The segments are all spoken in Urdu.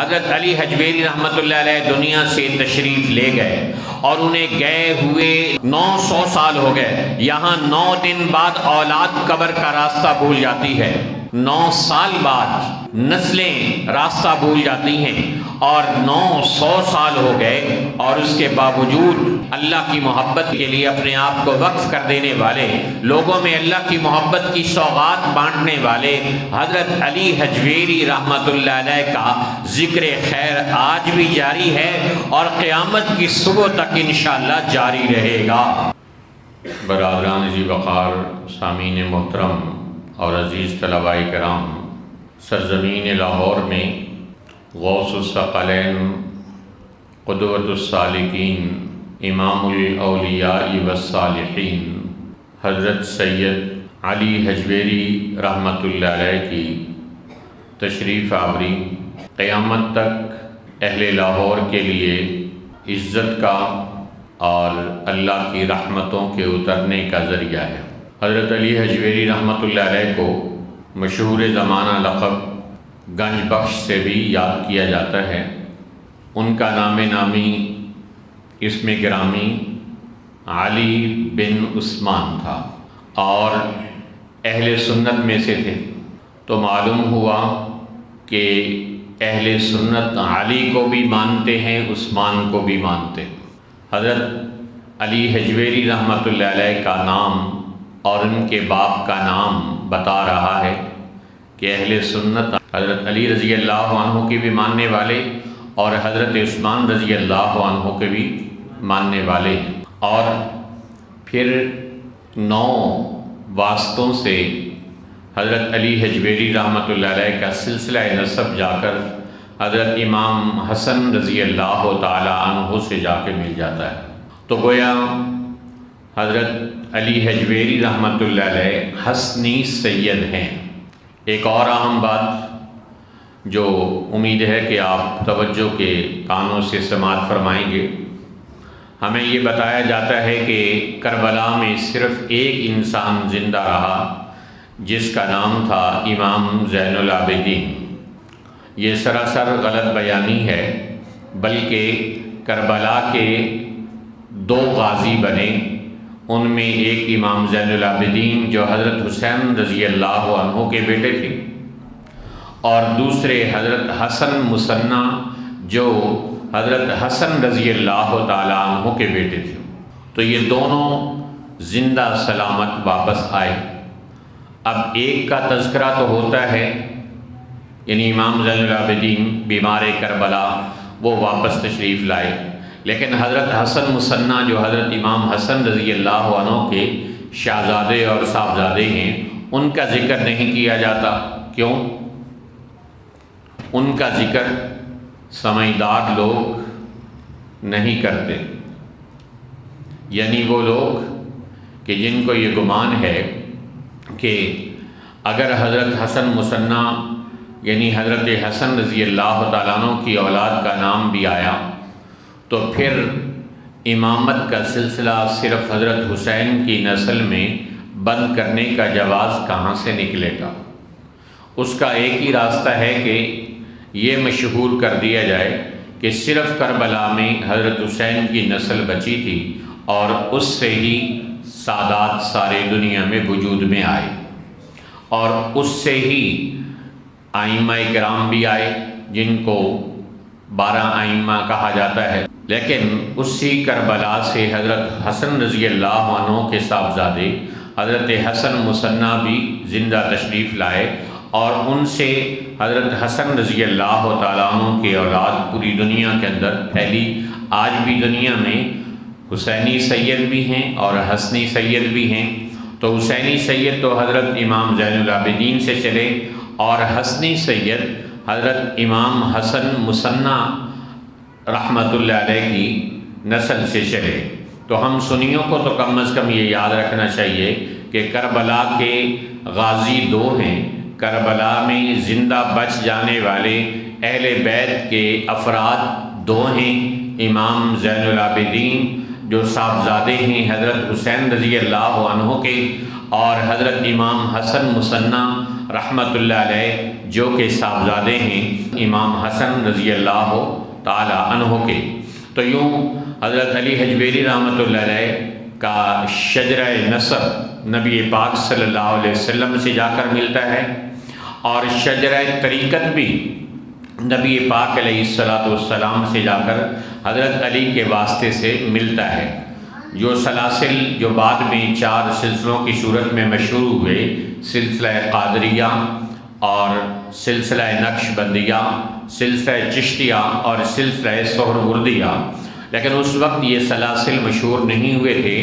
حضرت علی حجویری رحمۃ اللہ علیہ دنیا سے تشریف لے گئے اور انہیں گئے ہوئے 900 سال ہو گئے. یہاں 9 دن بعد اولاد قبر کا راستہ بھول جاتی ہے، 9 سال بعد نسلیں راستہ بھول جاتی ہیں، اور 900 سال ہو گئے اور اس کے باوجود اللہ کی محبت کے لیے اپنے آپ کو وقف کر دینے والے، لوگوں میں اللہ کی محبت کی سوغات بانٹنے والے حضرت علی حجویری رحمۃ اللہ علیہ کا ذکر خیر آج بھی جاری ہے اور قیامت کی صبح تک انشاءاللہ جاری رہے گا. برادران ذی وقار، سامعین محترم اور عزیز طلباء کرام، سرزمین لاہور میں غوث الثقلین، قدوۃ السالکین، امام الاولیاء والصالحین حضرت سید علی حجویری رحمۃ اللہ علیہ کی تشریف آوری قیامت تک اہل لاہور کے لیے عزت کا اور اللہ کی رحمتوں کے اترنے کا ذریعہ ہے. حضرت علی حجویری رحمۃ اللہ علیہ کو مشہور زمانہ لقب گنج بخش سے بھی یاد کیا جاتا ہے. ان کا نام نامی اسم گرامی علی بن عثمان تھا اور اہل سنت میں سے تھے. تو معلوم ہوا کہ اہل سنت علی کو بھی مانتے ہیں، عثمان کو بھی مانتے ہیں. حضرت علی حجویری رحمۃ اللہ علیہ کا نام اور ان کے باپ کا نام بتا رہا ہے کہ اہل سنت حضرت علی رضی اللہ عنہ کی بھی ماننے والے اور حضرت عثمان رضی اللہ عنہ کے بھی ماننے والے ہیں. اور پھر 9 واسطوں سے حضرت علی حجویری رحمۃ اللہ علیہ کا سلسلہ نسب جا کر حضرت امام حسن رضی اللہ تعالی عنہ سے جا کے مل جاتا ہے. تو گویا حضرت علی حجویری رحمۃ اللہ علیہ حسنی سید ہیں. ایک اور اہم بات جو امید ہے کہ آپ توجہ کے کانوں سے سماعت فرمائیں گے، ہمیں یہ بتایا جاتا ہے کہ کربلا میں صرف ایک انسان زندہ رہا جس کا نام تھا امام زین العابدین. یہ سراسر غلط بیانی ہے، بلکہ کربلا کے 2 غازی بنے. ان میں ایک امام زین العابدین جو حضرت حسین رضی اللہ عنہ کے بیٹے تھے، اور دوسرے حضرت حسن مثنیٰ جو حضرت حسن رضی اللہ تعالی عنہ کے بیٹے تھے. تو یہ دونوں زندہ سلامت واپس آئے. اب ایک کا تذکرہ تو ہوتا ہے، یعنی امام زین العابدین بیمار کربلا وہ واپس تشریف لائے، لیکن حضرت حسن مثنیٰ جو حضرت امام حسن رضی اللہ عنہ کے شہزادے اور صاحبزادے ہیں، ان کا ذکر نہیں کیا جاتا. کیوں؟ ان کا ذکر سمجھدار لوگ نہیں کرتے، یعنی وہ لوگ کہ جن کو یہ گمان ہے کہ اگر حضرت حسن مثنیٰ یعنی حضرت حسن رضی اللہ تعالیٰ عنہ کی اولاد کا نام بھی آیا تو پھر امامت کا سلسلہ صرف حضرت حسین کی نسل میں بند کرنے کا جواز کہاں سے نکلے گا. اس کا ایک ہی راستہ ہے کہ یہ مشہور کر دیا جائے کہ صرف کربلا میں حضرت حسین کی نسل بچی تھی اور اس سے ہی سادات سارے دنیا میں وجود میں آئے، اور اس سے ہی ائمہ کرام بھی آئے جن کو 12 ائمہ کہا جاتا ہے. لیکن اسی کربلا سے حضرت حسن رضی اللہ عنہ کے صاحبزادے حضرت حسن مثنیٰ بھی زندہ تشریف لائے، اور ان سے حضرت حسن رضی اللہ تعالیٰ عنہ کی اولاد پوری دنیا کے اندر پھیلی. آج بھی دنیا میں حسینی سید بھی ہیں اور حسنی سید بھی ہیں. تو حسینی سید تو حضرت امام زین العابدین سے چلے اور حسنی سید حضرت امام حسن مثنیٰ رحمۃ اللہ علیہ کی نسل سے چلے. تو ہم سنیوں کو تو کم از کم یہ یاد رکھنا چاہیے کہ کربلا کے غازی 2 ہیں. کربلا میں زندہ بچ جانے والے اہل بیت کے افراد 2 ہیں. امام زین العابدین جو صاحبزادے ہیں حضرت حسین رضی اللہ عنہ کے، اور حضرت امام حسن مثنیٰ رحمۃ اللہ علیہ جو کہ صاحبزادے ہیں امام حسن رضی اللہ تعالی عنہ کے۔ تو یوں حضرت علی حجویری رحمۃ اللہ علیہ کا شجرہ نسب نبی پاک صلی اللہ علیہ وسلم سے جا کر ملتا ہے، اور شجرہ طریقت بھی نبی پاک علیہ السلام سے جا کر حضرت علی کے واسطے سے ملتا ہے۔ جو سلاسل جو بعد میں 4 سلسلوں کی صورت میں مشہور ہوئے، سلسلہ قادریہ اور سلسلہ نقش بندیہ، سلسلہ چشتیہ اور سلسلہ سہروردیہ، لیکن اس وقت یہ سلاسل مشہور نہیں ہوئے تھے،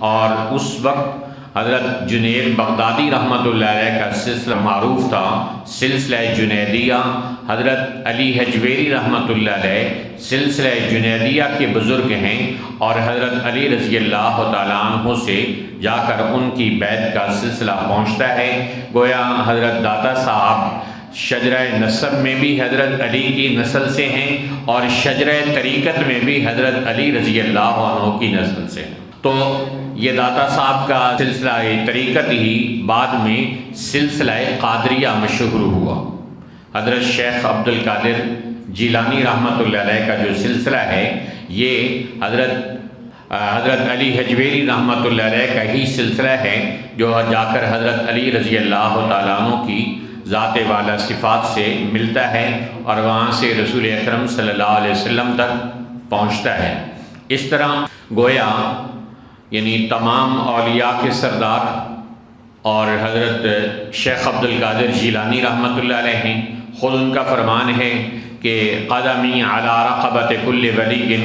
اور اس وقت حضرت جنید بغدادی رحمۃ اللہ علیہ کا سلسلہ معروف تھا، سلسلہ جنیدیہ۔ حضرت علی حجویری رحمۃ اللہ علیہ سلسلہ جنیدیہ کے بزرگ ہیں، اور حضرت علی رضی اللہ تعالیٰ عنہ سے جا کر ان کی بیعت کا سلسلہ پہنچتا ہے۔ گویا حضرت داتا صاحب شجرہ نسب میں بھی حضرت علی کی نسل سے ہیں، اور شجرہ طریقت میں بھی حضرت علی رضی اللہ عنہ کی نسل سے ہیں۔ تو یہ داتا صاحب کا سلسلہ طریقت ہی بعد میں سلسلہ قادریہ مشہور ہوا۔ حضرت شیخ عبد القادر جیلانی رحمۃ اللہ علیہ کا جو سلسلہ ہے، یہ حضرت علی حجویری رحمۃ اللہ علیہ کا ہی سلسلہ ہے، جو جا کر حضرت علی رضی اللہ تعالیٰ عنہ کی ذات والا صفات سے ملتا ہے، اور وہاں سے رسول اکرم صلی اللہ علیہ وسلم تک پہنچتا ہے۔ اس طرح گویا یعنی تمام اولیاء کے سردار اور حضرت شیخ عبد القادر جیلانی رحمۃ اللہ علیہ ہیں۔ خود ان کا فرمان ہے کہ قدمی علی رقبۃ کل ولی،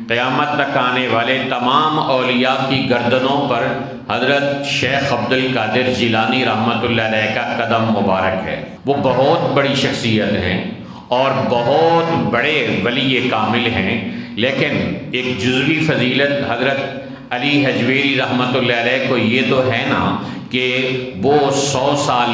قیامت تک آنے والے تمام اولیاء کی گردنوں پر حضرت شیخ عبد القادر جیلانی رحمۃ اللہ علیہ کا قدم مبارک ہے۔ وہ بہت بڑی شخصیت ہیں اور بہت بڑے ولی کامل ہیں، لیکن ایک جزوی فضیلت حضرت علی حجویری رحمۃ اللہ علیہ کو یہ تو ہے نا کہ وہ 100 سال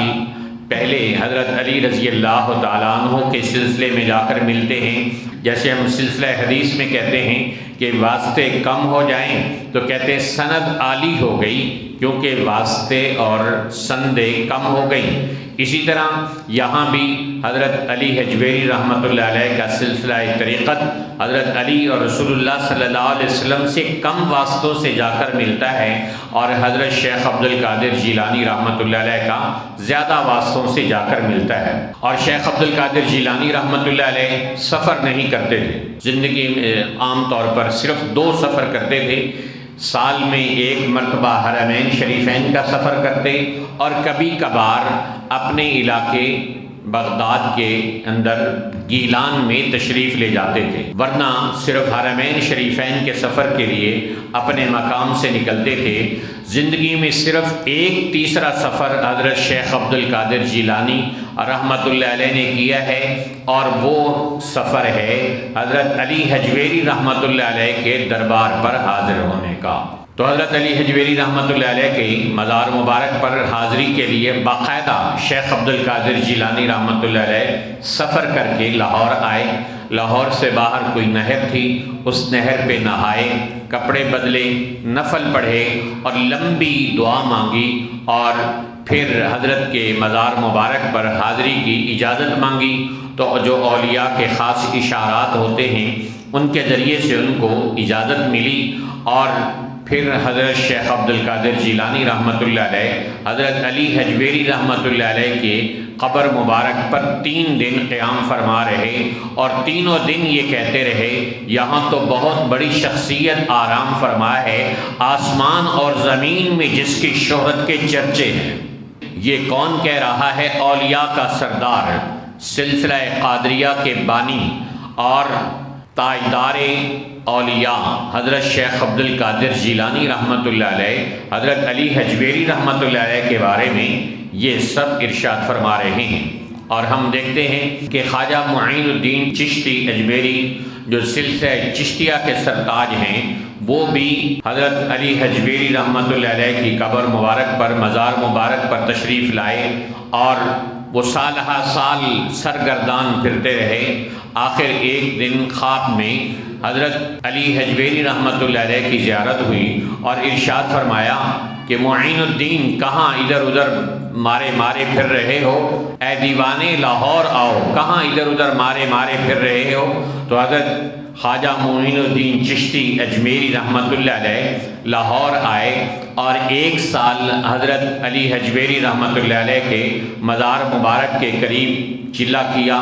پہلے حضرت علی رضی اللہ تعالیٰ عنہ کے سلسلے میں جا کر ملتے ہیں۔ جیسے ہم سلسلہ حدیث میں کہتے ہیں کہ واسطے کم ہو جائیں تو کہتے ہیں سند عالی ہو گئی، کیونکہ واسطے اور سندیں کم ہو گئیں۔ اسی طرح یہاں بھی حضرت علی حجویری رحمۃ اللہ علیہ کا سلسلہ طریقت حضرت علی اور رسول اللہ صلی اللہ علیہ وسلم سے کم واسطوں سے جا کر ملتا ہے، اور حضرت شیخ عبد القادر جیلانی رحمۃ اللہ علیہ کا زیادہ واسطوں سے جا کر ملتا ہے۔ اور شیخ عبد القادر جیلانی رحمۃ اللہ علیہ سفر نہیں کرتے تھے، زندگی میں عام طور پر صرف 2 سفر کرتے تھے۔ سال میں 1 مرتبہ حرمین شریفین کا سفر کرتے، اور کبھی کبھار اپنے علاقے بغداد کے اندر گیلان میں تشریف لے جاتے تھے، ورنہ صرف حرمین شریفین کے سفر کے لیے اپنے مقام سے نکلتے تھے۔ زندگی میں صرف 1 تیسرا سفر حضرت شیخ عبد القادر جیلانی رحمۃ اللہ علیہ نے کیا ہے، اور وہ سفر ہے حضرت علی حجویری رحمۃ اللہ علیہ کے دربار پر حاضر ہونے کا۔ تو حضرت علی حجویری رحمۃ اللہ علیہ کے مزار مبارک پر حاضری کے لیے باقاعدہ شیخ عبد القادر جیلانی رحمۃ اللہ علیہ سفر کر کے لاہور آئے۔ لاہور سے باہر کوئی نہر تھی، اس نہر پہ نہائے، کپڑے بدلے، نفل پڑھے اور لمبی دعا مانگی، اور پھر حضرت کے مزار مبارک پر حاضری کی اجازت مانگی۔ تو جو اولیاء کے خاص اشارات ہوتے ہیں ان کے ذریعے سے ان کو اجازت ملی، اور پھر حضرت شیخ عبد القادر جیلانی رحمۃ اللہ علیہ حضرت علی حجویری رحمۃ اللہ علیہ کے قبر مبارک پر 3 دن قیام فرما رہے، اور تینوں دن یہ کہتے رہے یہاں تو بہت بڑی شخصیت آرام فرما ہے، آسمان اور زمین میں جس کی شہرت کے چرچے ہیں۔ یہ کون کہہ رہا ہے؟ اولیاء کا سردار، سلسلہ قادریہ کے بانی اور تاجدار اولیاء حضرت شیخ عبد القادر جیلانی رحمۃ اللہ علیہ حضرت علی حجویری رحمۃ اللہ علیہ کے بارے میں یہ سب ارشاد فرما رہے ہیں۔ اور ہم دیکھتے ہیں کہ خواجہ معین الدین چشتی اجمیری جو سلسلہ چشتیہ کے سرتاج ہیں، وہ بھی حضرت علی حجویری رحمۃ اللہ علیہ کی قبر مبارک پر مزار مبارک پر تشریف لائے، اور وہ سالہ سال سرگردان پھرتے رہے۔ آخر ایک دن خواب میں حضرت علی حجویری رحمۃ اللہ علیہ کی زیارت ہوئی، اور ارشاد فرمایا کہ معین الدین کہاں ادھر ادھر مارے مارے پھر رہے ہو، اے دیوانے لاہور آؤ، کہاں ادھر ادھر مارے مارے پھر رہے ہو؟ تو حضرت خواجہ معین الدین چشتی اجمیری رحمۃ اللہ علیہ لاہور آئے اور 1 سال حضرت علی حجویری رحمۃ اللہ علیہ کے مزار مبارک کے قریب چلہ کیا،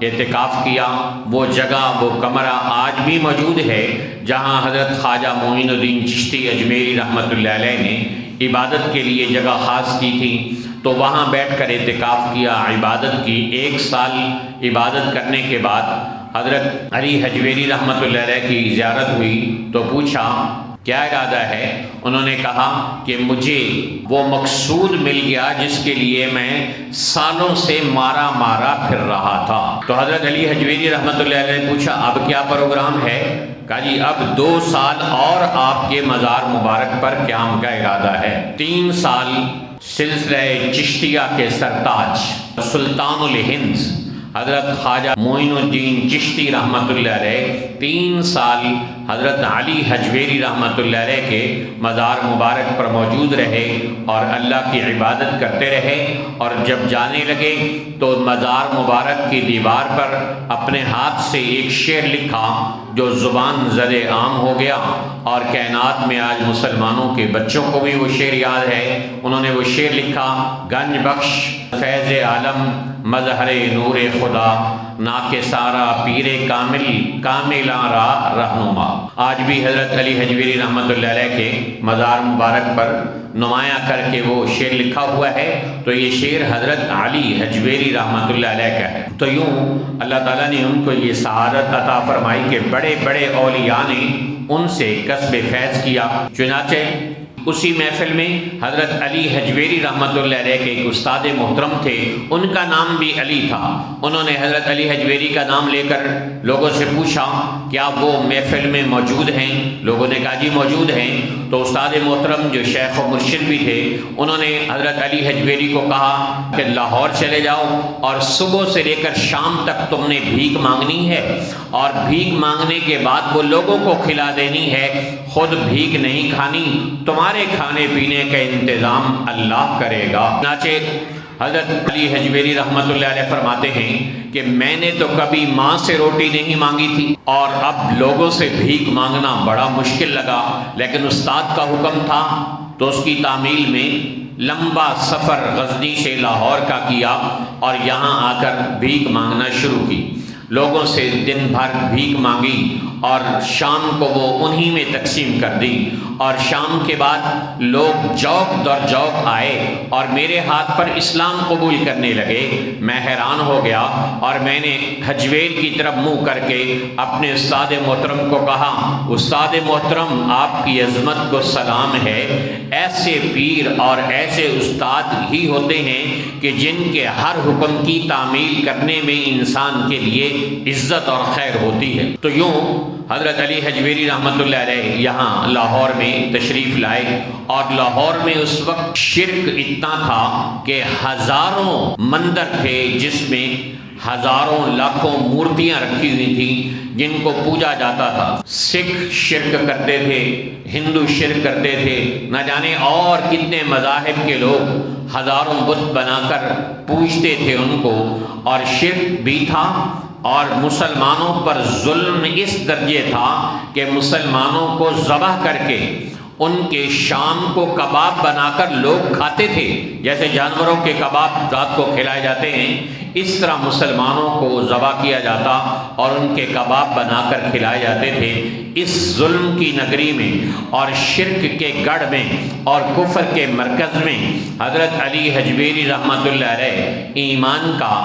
اعتکاف کیا۔ وہ جگہ، وہ کمرہ آج بھی موجود ہے جہاں حضرت خواجہ معین الدین چشتی اجمیری رحمۃ اللہ علیہ نے عبادت کے لیے جگہ خاص کی تھی، تو وہاں بیٹھ کر اعتکاف کیا، عبادت کی۔ 1 سال عبادت کرنے کے بعد حضرت علی حجویری رحمۃ اللہ علیہ کی زیارت ہوئی تو پوچھا کیا ارادہ ہے؟ انہوں نے کہا کہ مجھے وہ مقصود مل گیا جس کے لیے میں سالوں سے مارا مارا پھر رہا تھا۔ تو حضرت علی حجویری رحمۃ اللہ علیہ نے پوچھا اب کیا پروگرام ہے؟ کہا جی اب 2 سال اور آپ کے مزار مبارک پر قیام کا ارادہ ہے۔ 3 سال سلسلہ چشتیہ کے سرتاج سلطان الہند حضرت خواجہ معین الدین چشتی رحمۃ اللہ علیہ 3 سال حضرت علی حجویری رحمۃ اللہ علیہ کے مزار مبارک پر موجود رہے اور اللہ کی عبادت کرتے رہے، اور جب جانے لگے تو مزار مبارک کی دیوار پر اپنے ہاتھ سے ایک شعر لکھا جو زبان زد عام ہو گیا، اور کائنات میں آج مسلمانوں کے بچوں کو بھی وہ شعر یاد ہے۔ انہوں نے وہ شعر لکھا، گنج بخش فیض عالم مظہر نور خدا، ناک سارا پیر کامل کاملاں را رہنما۔ آج بھی حضرت علی حجویری رحمۃ اللہ علیہ کے مزار مبارک پر نمایاں کر کے وہ شعر لکھا ہوا ہے، تو یہ شعر حضرت علی حجویری رحمۃ اللہ علیہ کا ہے۔ تو یوں اللہ تعالیٰ نے ان کو یہ سعادت عطا فرمائی کہ بڑے بڑے اولیاء نے ان سے کسب فیض کیا۔ چنانچہ اسی محفل میں حضرت علی حجویری رحمۃ اللہ علیہ کے ایک استاد محترم تھے، ان کا نام بھی علی تھا۔ انہوں نے حضرت علی حجویری کا نام لے کر لوگوں سے پوچھا کیا وہ محفل میں موجود ہیں؟ لوگوں نے کہا جی موجود ہیں۔ تو استاد محترم جو شیخ و مرشد بھی تھے، انہوں نے حضرت علی حجویری کو کہا کہ لاہور چلے جاؤ اور صبح سے لے کر شام تک تم نے بھیک مانگنی ہے، اور بھیک مانگنے کے بعد وہ لوگوں کو کھلا دینی ہے، خود بھیک نہیں کھانی، تمہارے کھانے پینے کا انتظام اللہ کرے گا۔ چنانچہ حضرت علی حجویری رحمۃ اللہ علیہ فرماتے ہیں کہ میں نے تو کبھی ماں سے روٹی نہیں مانگی تھی، اور اب لوگوں سے بھیک مانگنا بڑا مشکل لگا، لیکن استاد کا حکم تھا تو اس کی تعمیل میں لمبا سفر غزنی سے لاہور کا کیا اور یہاں آ کر بھیک مانگنا شروع کی۔ لوگوں سے دن بھر بھیک مانگی اور شام کو وہ انہی میں تقسیم کر دی، اور شام کے بعد لوگ جوق در جوق آئے اور میرے ہاتھ پر اسلام قبول کرنے لگے۔ میں حیران ہو گیا اور میں نے حجویر کی طرف منہ کر کے اپنے استاد محترم کو کہا استاد محترم آپ کی عظمت کو سلام ہے، ایسے پیر اور ایسے استاد ہی ہوتے ہیں کہ جن کے ہر حکم کی تعمیل کرنے میں انسان کے لیے عزت اور خیر ہوتی ہے۔ تو یوں حضرت علی حجویری رحمۃ اللہ علیہ یہاں لاہور میں تشریف لائے، اور لاہور میں اس وقت شرک اتنا تھا کہ ہزاروں مندر تھے جس میں ہزاروں لاکھوں مورتیاں رکھی ہوئی تھیں جن کو پوجا جاتا تھا۔ سکھ شرک کرتے تھے، ہندو شرک کرتے تھے، نہ جانے اور کتنے مذاہب کے لوگ ہزاروں بت بنا کر پوجتے تھے ان کو، اور شرک بھی تھا، اور مسلمانوں پر ظلم اس درجے تھا کہ مسلمانوں کو ذبح کر کے ان کے شام کو کباب بنا کر لوگ کھاتے تھے، جیسے جانوروں کے کباب رات کو کھلائے جاتے ہیں، اس طرح مسلمانوں کو ذبح کیا جاتا اور ان کے کباب بنا کر کھلائے جاتے تھے۔ اس ظلم کی نگری میں اور شرک کے گڑھ میں اور کفر کے مرکز میں حضرت علی حجویری رحمۃ اللہ علیہ ایمان کا،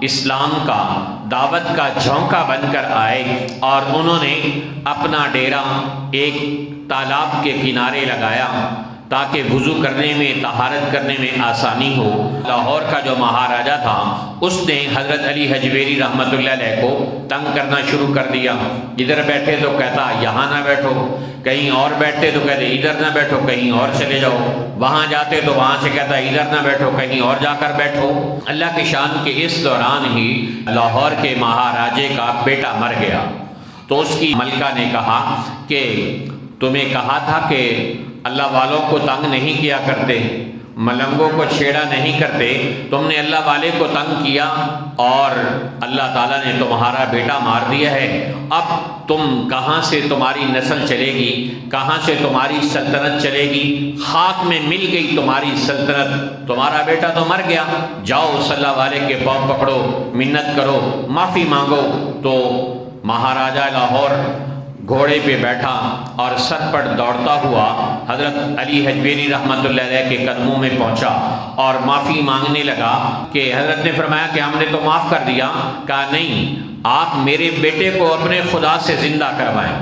اسلام کا، دعوت کا جھونکا بن کر آئے، اور انہوں نے اپنا ڈیرا ایک تالاب کے کنارے لگایا تاکہ وضو کرنے میں، طہارت کرنے میں آسانی ہو۔ لاہور کا جو مہاراجہ تھا اس نے حضرت علی حجویری رحمۃ اللہ علیہ کو تنگ کرنا شروع کر دیا۔ ادھر بیٹھے تو کہتا یہاں نہ بیٹھو، کہیں اور بیٹھتے تو کہتے ادھر نہ بیٹھو کہیں اور چلے جاؤ، وہاں جاتے تو وہاں سے کہتا ادھر نہ بیٹھو کہیں اور جا کر بیٹھو۔ اللہ کی شان کے اس دوران ہی لاہور کے مہاراجے کا بیٹا مر گیا، تو اس کی ملکہ نے کہا کہ تمہیں کہا تھا کہ اللہ والوں کو تنگ نہیں کیا کرتے، ملنگوں کو چھیڑا نہیں کرتے، تم نے اللہ والے کو تنگ کیا اور اللہ تعالیٰ نے تمہارا بیٹا مار دیا ہے، اب تم کہاں سے تمہاری نسل چلے گی، کہاں سے تمہاری سلطنت چلے گی، خاک میں مل گئی تمہاری سلطنت، تمہارا بیٹا تو مر گیا، جاؤ اس اللہ والے کے پاؤں پکڑو، منت کرو، معافی مانگو۔ تو مہاراجہ لاہور گھوڑے پہ بیٹھا اور سر پر دوڑتا ہوا حضرت علی حجویری رحمۃ اللہ علیہ کے قدموں میں پہنچا اور معافی مانگنے لگا کہ حضرت نے فرمایا کہ ہم نے تو معاف کر دیا، کہا نہیں، آپ میرے بیٹے کو اپنے خدا سے زندہ کروائیں۔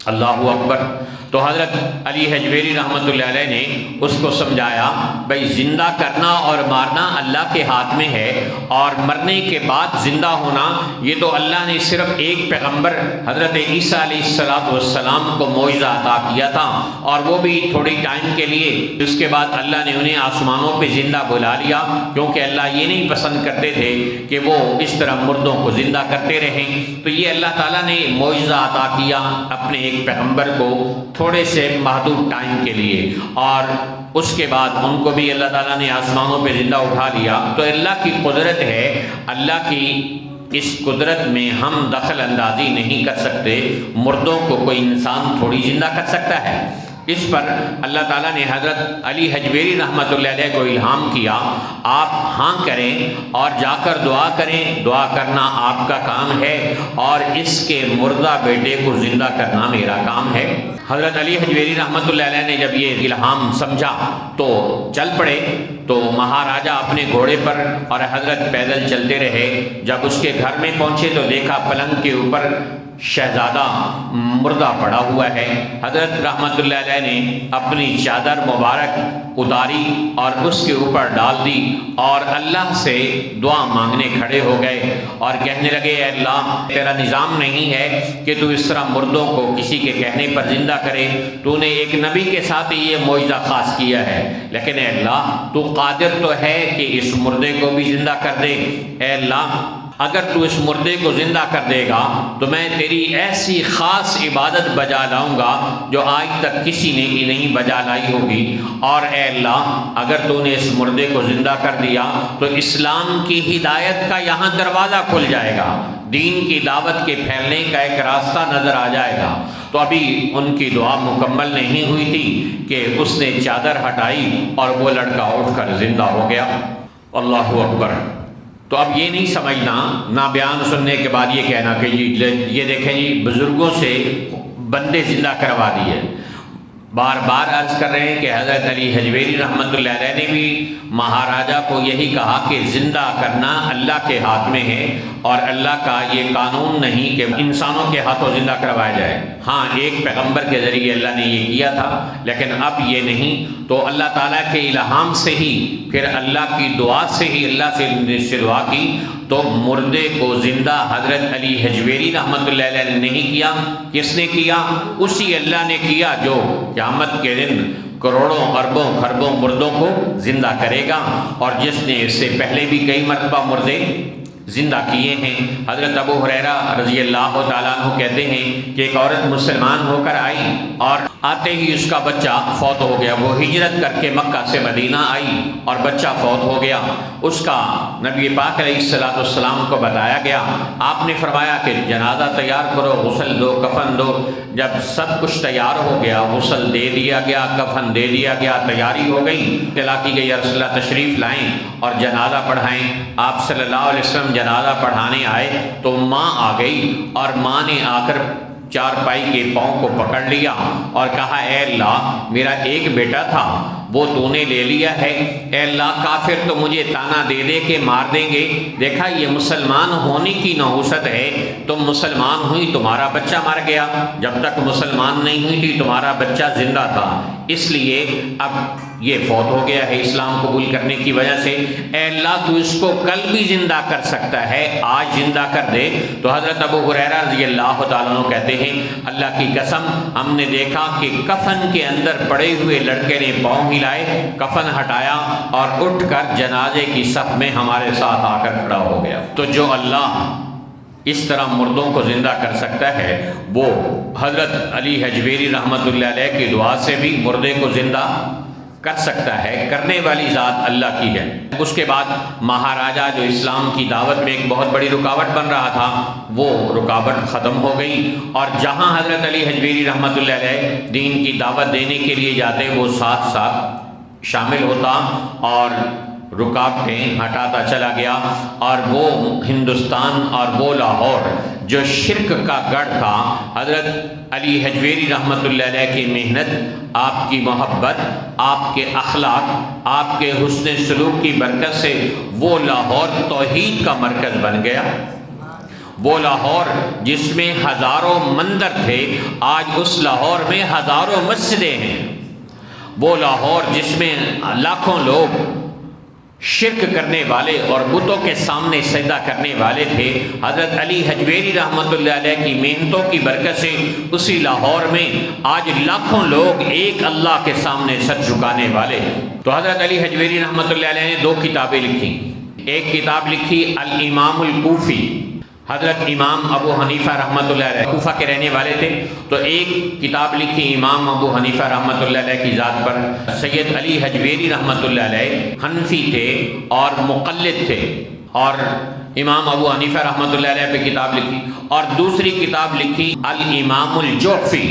اللہ اکبر۔ تو حضرت علی حجویری رحمۃ اللہ علیہ نے اس کو سمجھایا بھائی زندہ کرنا اور مارنا اللہ کے ہاتھ میں ہے، اور مرنے کے بعد زندہ ہونا یہ تو اللہ نے صرف ایک پیغمبر حضرت عیسیٰ علیہ السلام کو معجزہ عطا کیا تھا، اور وہ بھی تھوڑی ٹائم کے لیے، اس کے بعد اللہ نے انہیں آسمانوں پہ زندہ بلا لیا، کیونکہ اللہ یہ نہیں پسند کرتے تھے کہ وہ اس طرح مردوں کو زندہ کرتے رہیں۔ تو یہ اللہ تعالیٰ نے معجزہ عطا کیا اپنے ایک پیغمبر کو تھوڑے سے محدود ٹائم کے لیے، اور اس کے بعد ان کو بھی اللہ تعالیٰ نے آسمانوں پہ زندہ اٹھا لیا۔ تو اللہ کی قدرت ہے، اللہ کی اس قدرت میں ہم دخل اندازی نہیں کر سکتے، مردوں کو کوئی انسان تھوڑی زندہ کر سکتا ہے۔ اس پر اللہ تعالیٰ نے حضرت علی حجویری رحمۃ اللہ علیہ کو الہام کیا، آپ ہاں کریں اور جا کر دعا کریں، دعا کرنا آپ کا کام ہے اور اس کے مردہ بیٹے کو زندہ کرنا میرا کام ہے۔ حضرت علی حجویری رحمۃ اللہ علیہ نے جب یہ الہام سمجھا تو چل پڑے۔ تو مہاراجہ اپنے گھوڑے پر اور حضرت پیدل چلتے رہے۔ جب اس کے گھر میں پہنچے تو دیکھا پلنگ کے اوپر شہزادہ مردہ پڑا ہوا ہے۔ حضرت رحمت اللہ علیہ نے اپنی چادر مبارک اتاری اور اس کے اوپر ڈال دی اور اللہ سے دعا مانگنے کھڑے ہو گئے اور کہنے لگے، اے اللہ، تیرا نظام نہیں ہے کہ تو اس طرح مردوں کو کسی کے کہنے پر زندہ کرے، تو نے ایک نبی کے ساتھ یہ معجزہ خاص کیا ہے، لیکن اے اللہ تو قادر تو ہے کہ اس مردے کو بھی زندہ کر دے۔ اے اللہ، اگر تو اس مردے کو زندہ کر دے گا تو میں تیری ایسی خاص عبادت بجا لاؤں گا جو آج تک کسی نے نہیں بجا لائی ہوگی، اور اے اللہ اگر تو نے اس مردے کو زندہ کر دیا تو اسلام کی ہدایت کا یہاں دروازہ کھل جائے گا، دین کی دعوت کے پھیلنے کا ایک راستہ نظر آ جائے گا۔ تو ابھی ان کی دعا مکمل نہیں ہوئی تھی کہ اس نے چادر ہٹائی اور وہ لڑکا اٹھ کر زندہ ہو گیا۔ اللہ اکبر۔ تو اب یہ نہیں سمجھنا، نہ بیان سننے کے بعد یہ کہنا کہ جی یہ دیکھیں جی بزرگوں سے بندے زندہ کروا دیے۔ بار بار عرض کر رہے ہیں کہ حضرت علی حجویری رحمۃ اللہ علیہ نے بھی مہاراجہ کو یہی کہا کہ زندہ کرنا اللہ کے ہاتھ میں ہے، اور اللہ کا یہ قانون نہیں کہ انسانوں کے ہاتھوں زندہ کروایا جائے۔ ہاں ایک پیغمبر کے ذریعے اللہ نے یہ کیا تھا، لیکن اب یہ نہیں۔ تو اللہ تعالیٰ کے الہام سے ہی، پھر اللہ کی دعا سے ہی، اللہ سے دعا کی تو مردے کو زندہ حضرت علی حجویری رحمۃ اللہ علیہ نے نہیں کیا۔ کس نے کیا؟ اسی اللہ نے کیا جو قیامت کے دن کروڑوں اربوں خربوں مردوں کو زندہ کرے گا، اور جس نے اس سے پہلے بھی کئی مرتبہ مردے زندہ کیے ہیں۔ حضرت ابو ہریرہ رضی اللہ تعالیٰ عنہ کہتے ہیں کہ ایک عورت مسلمان ہو کر آئی اور آتے ہی اس کا بچہ فوت ہو گیا۔ وہ ہجرت کر کے مکہ سے مدینہ آئی اور بچہ فوت ہو گیا۔ اس کا نبی پاک علیہ السلام کو بتایا گیا۔ آپ نے فرمایا کہ جنازہ تیار کرو، غسل دو، کفن دو۔ جب سب کچھ تیار ہو گیا، غسل دے دیا گیا، کفن دے دیا گیا، تیاری ہو گئی، اطلاع کی گئی رسول اللہ تشریف لائیں اور جنازہ پڑھائیں۔ آپ صلی اللہ علیہ وسلم جنازہ پڑھانے آئے تو ماں آ گئی، اور ماں نے آ کر چارپائی کے پاؤں کو پکڑ لیا اور کہا، اے اللہ میرا ایک بیٹا تھا وہ تو نے لے لیا ہے، اے اللہ کافر تو مجھے تانا دے دے کے مار دیں گے۔ دیکھا یہ مسلمان ہونے کی نحوست ہے، تم مسلمان ہوئی تمہارا بچہ مر گیا، جب تک مسلمان نہیں ہوئی تھی تمہارا بچہ زندہ تھا، اس لیے اب یہ فوت ہو گیا ہے اسلام قبول کرنے کی وجہ سے، اے اللہ تو اس کو کل بھی زندہ کر سکتا ہے، آج زندہ کر دے۔ تو حضرت ابو ہریرہ رضی اللہ تعالیٰ عنہ کہتے ہیں، اللہ کی قسم ہم نے دیکھا کہ کفن کے اندر پڑے ہوئے لڑکے نے پاؤں ہلائے، کفن ہٹایا اور اٹھ کر جنازے کی صف میں ہمارے ساتھ آ کر کھڑا ہو گیا۔ تو جو اللہ اس طرح مردوں کو زندہ کر سکتا ہے، وہ حضرت علی حجویری رحمۃ اللہ علیہ کی دعا سے بھی مردے کو زندہ کر سکتا ہے۔ کرنے والی ذات اللہ کی ہے۔ اس کے بعد مہاراجہ جو اسلام کی دعوت میں ایک بہت بڑی رکاوٹ بن رہا تھا، وہ رکاوٹ ختم ہو گئی، اور جہاں حضرت علی حجویری رحمۃ اللہ علیہ دین کی دعوت دینے کے لیے جاتے، وہ ساتھ ساتھ شامل ہوتا اور رکاوٹیں ہٹاتا چلا گیا، اور وہ ہندوستان اور وہ لاہور جو شرک کا گڑھ تھا، حضرت علی حجویری رحمۃ اللہ علیہ کی محنت، آپ کی محبت، آپ کے اخلاق، آپ کے حسن سلوک کی برکت سے وہ لاہور توحید کا مرکز بن گیا۔ وہ لاہور جس میں ہزاروں مندر تھے، آج اس لاہور میں ہزاروں مسجدیں ہیں۔ وہ لاہور جس میں لاکھوں لوگ شرک کرنے والے اور بتوں کے سامنے سجدہ کرنے والے تھے، حضرت علی حجویری رحمۃ اللہ علیہ کی محنتوں کی برکت سے اسی لاہور میں آج لاکھوں لوگ ایک اللہ کے سامنے سر جھکانے والے۔ تو حضرت علی حجویری رحمۃ اللہ علیہ نے 2 کتابیں لکھی۔ ایک کتاب لکھی الامام الکوفی، حضرت امام ابو حنیفہ رحمۃ اللہ علیہ کوفہ کے رہنے والے تھے، تو ایک کتاب لکھی امام ابو حنیفہ رحمۃ اللہ علیہ کی ذات پر۔ سید علی حجویری رحمۃ اللہ علیہ حنفی تھے اور مقلد تھے، اور امام ابو حنیفہ رحمۃ اللہ علیہ پہ کتاب لکھی، اور دوسری کتاب لکھی الامام الجوفی۔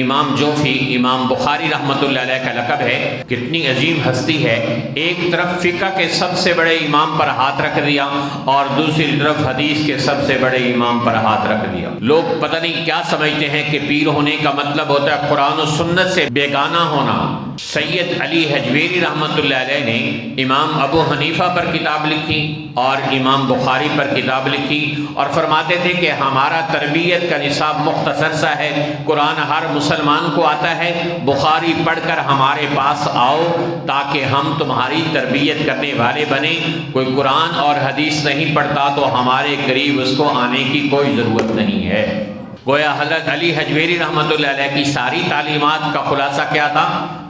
امام جوفی امام بخاری رحمۃ اللہ علیہ کا لقب ہے۔ کتنی عظیم ہستی ہے، ایک طرف فقہ کے سب سے بڑے امام پر ہاتھ رکھ دیا اور دوسری طرف حدیث کے سب سے بڑے امام پر ہاتھ رکھ دیا۔ لوگ پتہ نہیں کیا سمجھتے ہیں کہ پیر ہونے کا مطلب ہوتا ہے قرآن و سنت سے بیگانہ ہونا۔ سید علی حجویری رحمۃ اللہ علیہ نے امام ابو حنیفہ پر کتاب لکھی اور امام بخاری پر کتاب لکھی، اور فرماتے تھے کہ ہمارا تربیت کا نصاب مختصر سا ہے، قرآن ہر مسلمان کو آتا ہے، بخاری پڑھ کر ہمارے پاس آؤ تاکہ ہم تمہاری تربیت کرنے والے بنیں۔ کوئی قرآن اور حدیث نہیں پڑھتا تو ہمارے قریب اس کو آنے کی کوئی ضرورت نہیں ہے۔ گویا حضرت علی حجویری رحمۃ اللہ علیہ کی ساری تعلیمات کا خلاصہ کیا تھا؟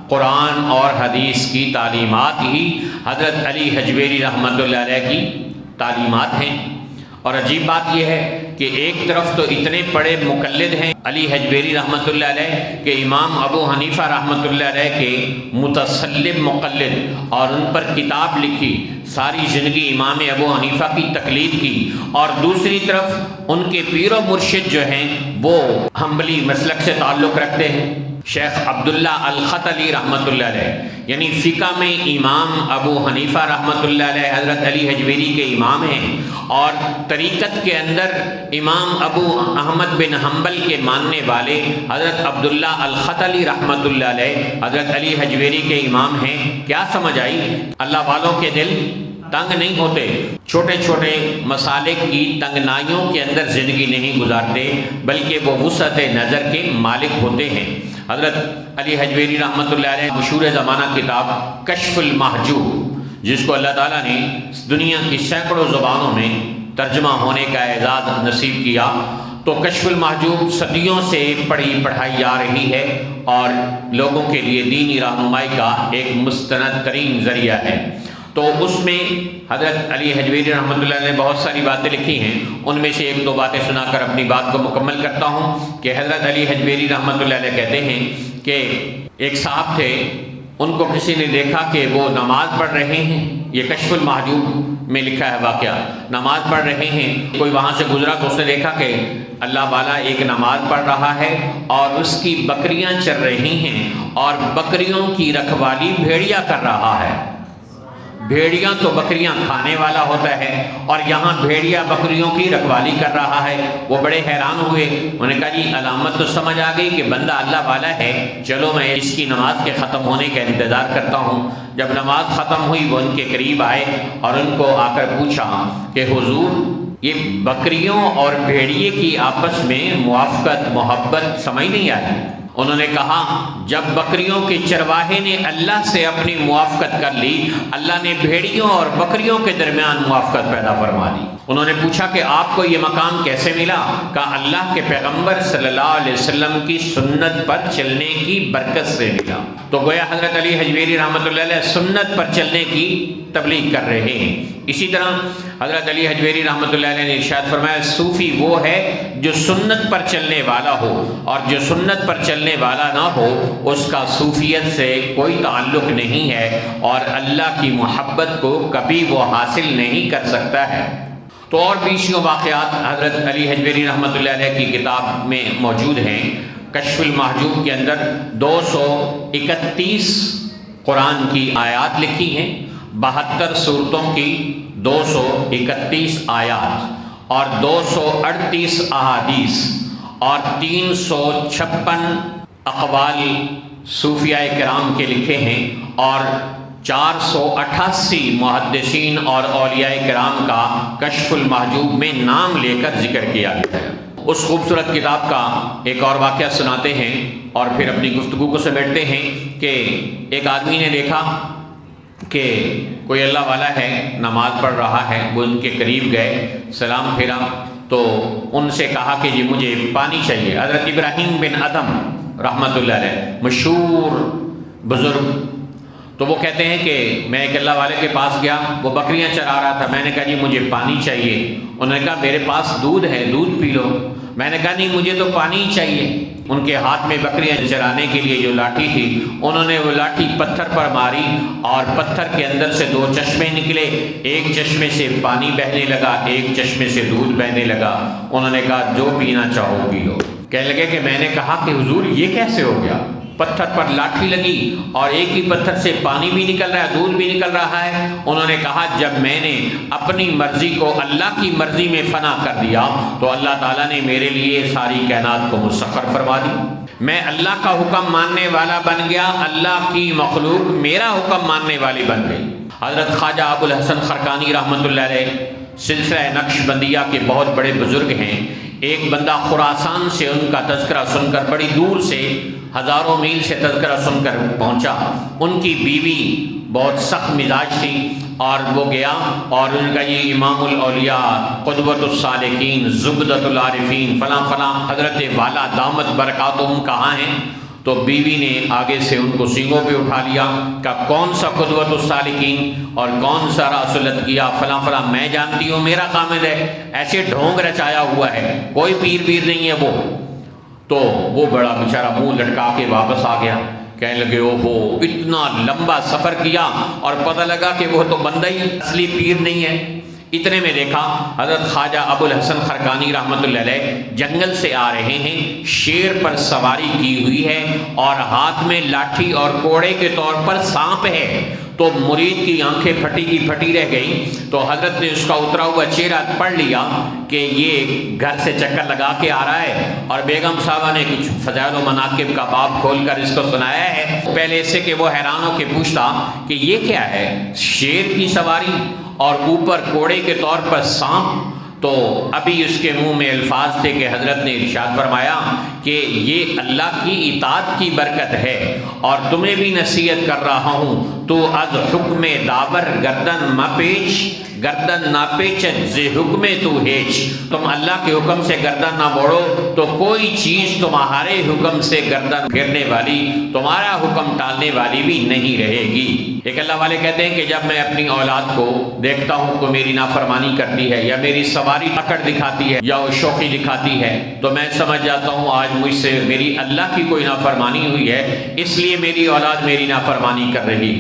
قرآن اور حدیث کی تعلیمات ہی حضرت علی حجویری رحمۃ اللہ علیہ کی تعلیمات ہیں۔ اور عجیب بات یہ ہے کہ ایک طرف تو اتنے بڑے مقلد ہیں علی حجویری رحمۃ اللہ علیہ کہ امام ابو حنیفہ رحمۃ اللہ علیہ کے متسلم مقلد، اور ان پر کتاب لکھی، ساری زندگی امام ابو حنیفہ کی تقلید کی، اور دوسری طرف ان کے پیر و مرشد جو ہیں وہ حنبلی مسلک سے تعلق رکھتے ہیں، شیخ عبداللہ الختلی رحمۃ اللہ علیہ، یعنی فقہ میں امام ابو حنیفہ رحمۃ اللہ علیہ حضرت علی حجویری کے امام ہیں، اور طریقت کے اندر امام ابو احمد بن حنبل کے ماننے والے حضرت عبداللہ الختلی رحمۃ اللہ علیہ حضرت علی حجویری کے امام ہیں۔ کیا سمجھ آئی؟ اللہ والوں کے دل تنگ نہیں ہوتے، چھوٹے چھوٹے مسالے کی تنگنائیوں کے اندر زندگی نہیں گزارتے، بلکہ وہ وسعت نظر کے مالک ہوتے ہیں۔ حضرت علی حجویری رحمۃ اللہ علیہ مشہور زمانہ کتاب کشف المحجوب، جس کو اللہ تعالیٰ نے دنیا کی سینکڑوں زبانوں میں ترجمہ ہونے کا اعزاز نصیب کیا، تو کشف المحجوب صدیوں سے پڑھائی جا رہی ہے اور لوگوں کے لیے دینی رہنمائی کا ایک مستند ترین ذریعہ ہے۔ تو اس میں حضرت علی حجویری رحمۃ اللہ علیہ نے بہت ساری باتیں لکھی ہیں، ان میں سے 1-2 باتیں سنا کر اپنی بات کو مکمل کرتا ہوں کہ حضرت علی حجویری رحمۃ اللہ علیہ کہتے ہیں کہ ایک صاحب تھے، ان کو کسی نے دیکھا کہ وہ نماز پڑھ رہے ہیں، یہ کشف المحجوب میں لکھا ہے واقعہ، نماز پڑھ رہے ہیں، کوئی وہاں سے گزرا تو اس نے دیکھا کہ اللہ والا ایک نماز پڑھ رہا ہے اور اس کی بکریاں چر رہی ہیں، اور بکریوں کی رکھوالی بھیڑیا کر رہا ہے۔ بھیڑیاں تو بکریاں کھانے والا ہوتا ہے، اور یہاں بھیڑیا بکریوں کی رکھوالی کر رہا ہے۔ وہ بڑے حیران ہوئے، انہوں نے کہا جی علامت تو سمجھ آ گئی کہ بندہ اللہ والا ہے، چلو میں اس کی نماز کے ختم ہونے کا انتظار کرتا ہوں۔ جب نماز ختم ہوئی وہ ان کے قریب آئے اور ان کو آ کر پوچھا کہ حضور یہ بکریوں اور بھیڑیے کی آپس میں موافقت محبت سمجھ نہیں آئی؟ انہوں نے کہا جب بکریوں کے چرواہے نے اللہ سے اپنی موافقت کر لی، اللہ نے بھیڑیوں اور بکریوں کے درمیان موافقت پیدا فرما دی۔ انہوں نے پوچھا کہ آپ کو یہ مقام کیسے ملا؟ کہا اللہ کے پیغمبر صلی اللہ علیہ وسلم کی سنت پر چلنے کی برکت سے ملا۔ تو گویا حضرت علی حجویری رحمۃ اللہ علیہ سنت پر چلنے کی تبلیغ کر رہے ہیں۔ اسی طرح حضرت علی حجویری رحمۃ اللہ علیہ نے ارشاد فرمایا صوفی وہ ہے جو سنت پر چلنے والا ہو، اور جو سنت پر چلنے والا نہ ہو اس کا صوفیت سے کوئی تعلق نہیں ہے، اور اللہ کی محبت کو کبھی وہ حاصل نہیں کر سکتا ہے۔ تو اور بھی واقعات حضرت علی حجویری رحمۃ اللہ علیہ کی کتاب میں موجود ہیں۔ کشف المحجوب کے اندر 231 قرآن کی آیات لکھی ہیں، 72 سورتوں کی 231 آیات اور 238 احادیث اور 356 اقوال صوفیاء کرام کے لکھے ہیں، اور 488 محدثین اور اولیاء کرام کا کشف المحجوب میں نام لے کر ذکر کیا گیا ہے۔ اس خوبصورت کتاب کا ایک اور واقعہ سناتے ہیں اور پھر اپنی گفتگو کو سمیٹتے ہیں کہ ایک آدمی نے دیکھا کہ کوئی اللہ والا ہے، نماز پڑھ رہا ہے، وہ ان کے قریب گئے، سلام پھیرا تو ان سے کہا کہ جی مجھے پانی چاہیے۔ حضرت ابراہیم بن ادم رحمۃ اللہ علیہ مشہور بزرگ، تو وہ کہتے ہیں کہ میں ایک اللہ والے کے پاس گیا، وہ بکریاں چرا رہا تھا، میں نے کہا جی مجھے پانی چاہیے۔ انہوں نے کہا میرے پاس دودھ ہے، دودھ پی لو۔ میں نے کہا نہیں مجھے تو پانی ہی چاہیے۔ ان کے ہاتھ میں بکریاں چرانے کے لیے جو لاٹھی تھی، انہوں نے وہ لاٹھی پتھر پر ماری اور پتھر کے اندر سے 2 چشمے نکلے، ایک چشمے سے پانی بہنے لگا، ایک چشمے سے دودھ بہنے لگا۔ انہوں نے کہا جو پینا چاہو پی لو۔ کہنے لگے کہ میں نے کہا کہ حضور یہ کیسے ہو گیا؟ پتھر پر لاٹھی لگی اور ایک ہی پتھر سے پانی بھی نکل رہا ہے، دودھ بھی نکل رہا ہے۔ انہوں نے کہا جب میں نے اپنی مرضی کو اللہ کی مرضی میں فنا کر دیا تو اللہ تعالیٰ نے میرے لیے ساری کائنات کو مسخر فرما دی۔ میں اللہ کا حکم ماننے والا بن گیا، اللہ کی مخلوق میرا حکم ماننے والی بن گئی۔ حضرت خواجہ ابو الحسن خرقانی رحمۃ اللہ علیہ سلسلہ نقش بندیہ کے بہت بڑے بزرگ ہیں۔ ایک بندہ خراسان سے ان کا تذکرہ سن کر، بڑی دور سے ہزاروں میل سے تذکرہ سن کر پہنچا۔ ان کی بیوی بہت سخت مزاج تھی اور وہ گیا اور ان کا یہ امام الاولیاء، قدوۃ الصالحین، زبدۃ العارفین، فلاں فلاں حضرت والا دامت برکاتہم کہاں ہیں؟ تو بیوی نے آگے سے ان کو سینگوں پہ اٹھا لیا کہ کون سا قدوۃ الصالحین اور کون سا رسولت کیا، فلاں فلاں میں جانتی ہوں، میرا خامد ہے، ایسے ڈھونگ رچایا ہوا ہے، کوئی پیر نہیں ہے وہ۔ تو وہ بڑا بیچارہ منہ لٹکا کے واپس آ گیا۔ کہنے لگے او ہو اتنا لمبا سفر کیا اور پتہ لگا کہ وہ تو بندہ ہی اصلی پیر نہیں ہے۔ اتنے میں دیکھا حضرت خواجہ ابو الحسن خرقانی رحمۃ اللہ علیہ جنگل سے آ رہے ہیں، شیر پر سواری کی ہوئی ہے اور ہاتھ میں لاٹھی اور کوڑے کے طور پر سانپ ہے۔ تو مرید کی آنکھیں پھٹی کی پھٹی رہ گئی۔ تو حضرت نے اس کا اترا ہوا چہرہ پڑھ لیا کہ یہ گھر سے چکر لگا کے آ رہا ہے، اور بیگم صاحبہ نے کچھ فضائل و مناقب کا باب کھول کر اس کو سنایا ہے۔ پہلے اس سے کہ وہ حیران ہو کے پوچھتا کہ یہ کیا ہے، شیر کی سواری اور اوپر کوڑے کے طور پر سانپ؟ تو ابھی اس کے منہ میں الفاظ تھے کہ حضرت نے ارشاد فرمایا کہ یہ اللہ کی اطاعت کی برکت ہے، اور تمہیں بھی نصیحت کر رہا ہوں تو از حکم داور گردن مپیچ، گردن نہ پیچن زی حکم تو ہیچ۔ تم اللہ کے حکم سے گردن نہ موڑو تو کوئی چیز تمہارے حکم سے گردن پھیرنے والی، تمہارا حکم ٹالنے والی بھی نہیں رہے گی۔ ایک اللہ والے کہتے ہیں کہ جب میں اپنی اولاد کو دیکھتا ہوں کہ میری نافرمانی کرتی ہے یا میری سواری اکڑ دکھاتی ہے یا وہ شوخی دکھاتی ہے، تو میں سمجھ جاتا ہوں آج مجھ سے میری اللہ کی کوئی نافرمانی ہوئی ہے، اس لیے میری اولاد میری نافرمانی کر رہی۔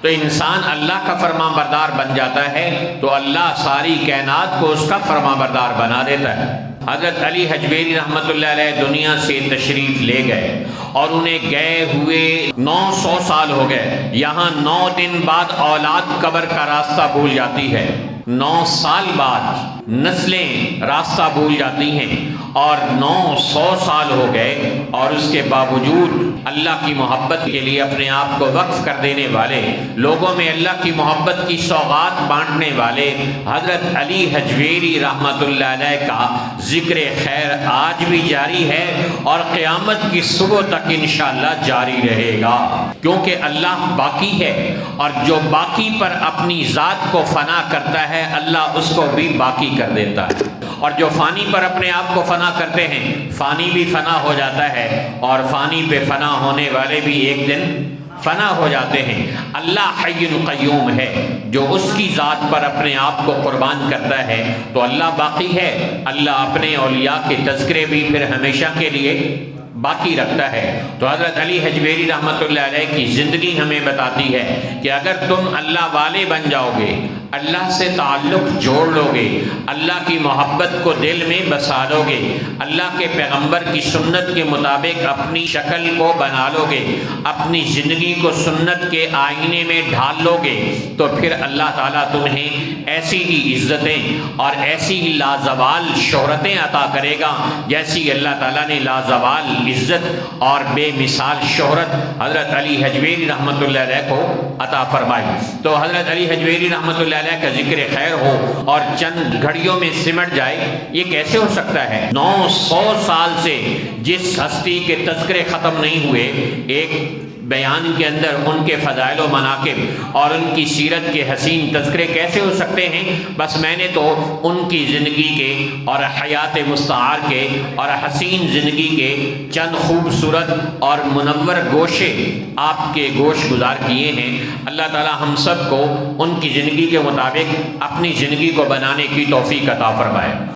تو انسان اللہ کا فرمان بردار بن جاتا ہے تو اللہ ساری کائنات کو اس کا فرمان بردار بنا دیتا ہے۔ حضرت علی حجویری رحمۃ اللہ علیہ دنیا سے تشریف لے گئے اور انہیں گئے ہوئے 900 سال ہو گئے۔ یہاں 9 دن بعد اولاد قبر کا راستہ بھول جاتی ہے، 9 سال بعد نسلیں راستہ بھول جاتی ہیں، اور 900 سال ہو گئے، اور اس کے باوجود اللہ کی محبت کے لیے اپنے آپ کو وقف کر دینے والے، لوگوں میں اللہ کی محبت کی سوغات بانٹنے والے حضرت علی حجویری رحمۃ اللہ علیہ کا ذکر خیر آج بھی جاری ہے اور قیامت کی صبح تک انشاءاللہ جاری رہے گا، کیونکہ اللہ باقی ہے، اور جو باقی پر اپنی ذات کو فنا کرتا ہے اللہ اس کو بھی باقی کر دیتا ہے۔ اور جو فانی پر اپنے آپ کو فنا کرتے ہیں فانی بھی فنا ہو جاتا ہے اور فانی پہ فنا ہونے والے بھی ایک دن فنا ہو جاتے ہیں۔ اللہ حی قیوم ہے، جو اس کی ذات پر اپنے آپ کو قربان کرتا ہے تو اللہ باقی ہے۔ اللہ اپنے اولیاء کے تذکرے بھی پھر ہمیشہ کے لیے باقی رکھتا ہے۔ تو حضرت علی حجویری رحمۃ اللہ علیہ کی زندگی ہمیں بتاتی ہے کہ اگر تم اللہ والے بن جاؤ گے، اللہ سے تعلق جوڑ لو گے، اللہ کی محبت کو دل میں بسا لو گے، اللہ کے پیغمبر کی سنت کے مطابق اپنی شکل کو بنا لو گے، اپنی زندگی کو سنت کے آئینے میں ڈھال لو گے، تو پھر اللہ تعالیٰ تمہیں ایسی ہی عزتیں اور ایسی ہی لازوال شہرتیں عطا کرے گا جیسی اللہ تعالیٰ نے لازوال عزت اور بے مثال شہرت حضرت علی حجویری رحمۃ اللہ علیہ کو عطا فرمائی۔ تو حضرت علی حجویری رحمۃ اللہ علیہ کا ذکر خیر ہو اور چند گھڑیوں میں سمٹ جائے، یہ کیسے ہو سکتا ہے؟ 900 سال سے جس ہستی کے تذکرے ختم نہیں ہوئے، ایک بیان کے اندر ان کے فضائل و مناقب اور ان کی سیرت کے حسین تذکرے کیسے ہو سکتے ہیں؟ بس میں نے تو ان کی زندگی کے اور حیات مستعار کے اور حسین زندگی کے چند خوبصورت اور منور گوشے آپ کے گوش گزار کیے ہیں۔ اللہ تعالی ہم سب کو ان کی زندگی کے مطابق اپنی زندگی کو بنانے کی توفیق عطا فرمائے۔